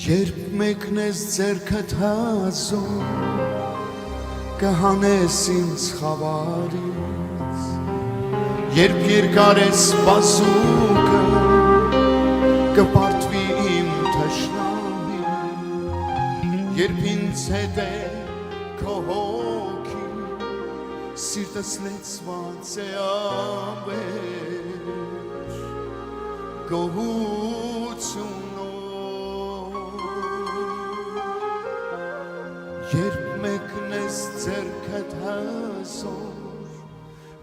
Երբ մեկնես ձեռքդ հազում կհանես ինձ խավարից Երբ երկար ես սպասուկը կպարտվի իմ թշնամին Երբ ինձ հետ է քո հոգին սիրտս լեցված է ավեր գոհությունով Երբ մեկնես ձեռքդ հզոր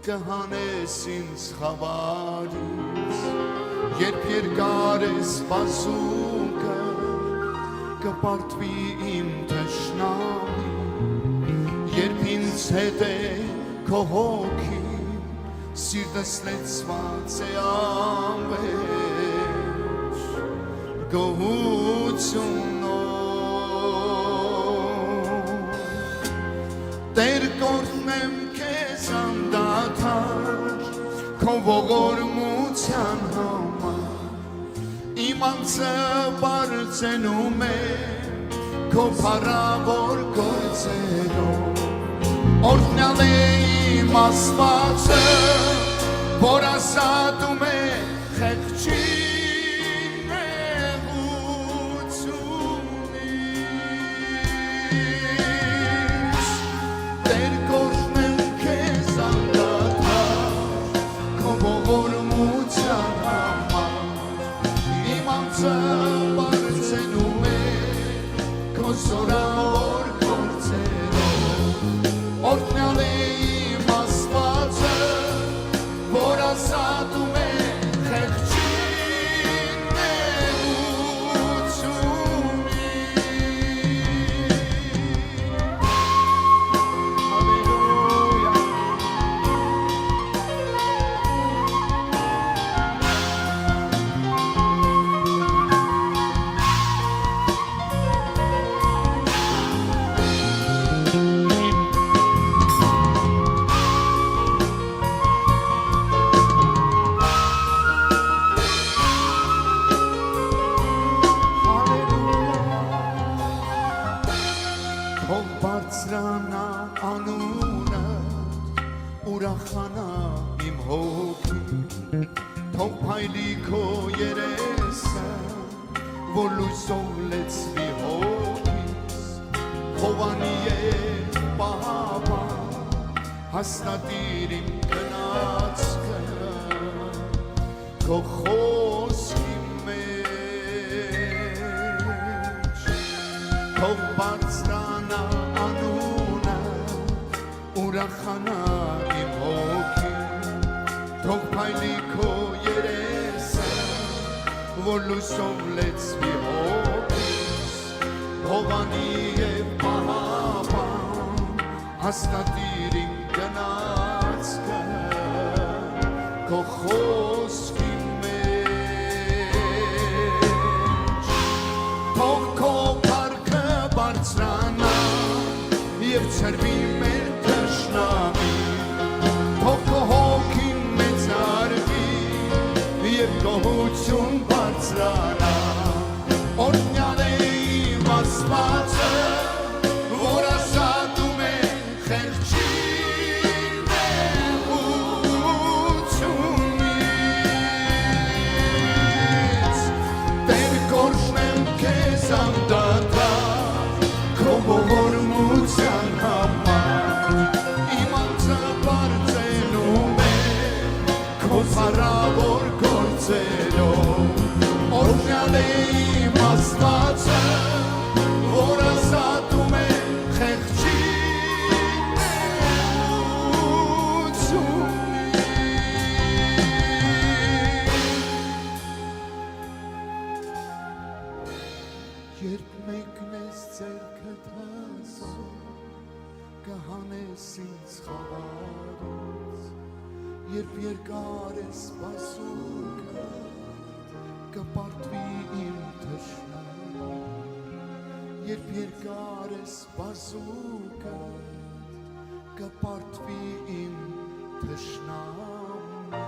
կհանես ինձ խավարից Երբ երկար է սպասուկը կպարտվի իմ թշնամին Երբ ինձ հետ է քո հոգին սիրտս լեցված է անվեր գոհությունով Տեր կորտնեմ քեզ անդադար քո ողորմության համար Իմ անձը բարձենում է քո փառավոր գործերով Օրհնյալ է իմ Աստվածը, որ ազատում է խեղճի նեղությունից Տեր կորհնեմ քեզ անդադար քո ողորմության համար Իմ անձը բարձենում է քո զորավոր Օրհնյալ է իմ Աստվածը, որ ազատում է խեղճի Թող բարձրանա անունը, ուրախանա իմ հոգին Թող փայլի քո երեսը, որ լույսով լեցվի հոգիս Հովանի և պահապան, հաստատիր իմ գնացքը Քո խոսքի մեջ Թող բարձրանա անունը, ուրախանա իմ հոգին Թող փայլի քո երեսը, որ լույսով լեցվի հոգիս Հովանի և պահապան, հաստատիր իմ գնացքը Քո խոսքի մեջ Թող քո բարձրանա և ցրվի մեր թշնամին Թող քո հոգին մեծարվի և գոհություն բարձրանա Օրհնյալ է իմ Աստվածը, որ ազատում է խեղճի նեղությունից Տեր կորհնեմ քեզ անդադար քո ողորմության համար Իմ անձը բարձենում է քո փառավոր գործերով Օրհնյալ է իմ Աստվածը, որ ազատում է խեղճի նեղությունից Երբ մեկնես ձեռքդ հզոր կհանես ինձ խավարից Երբ երկար է սպասուկը կպարտվի իմ թշնամին Երբ երկար է սպասուկը կպարտվի իմ թշնամին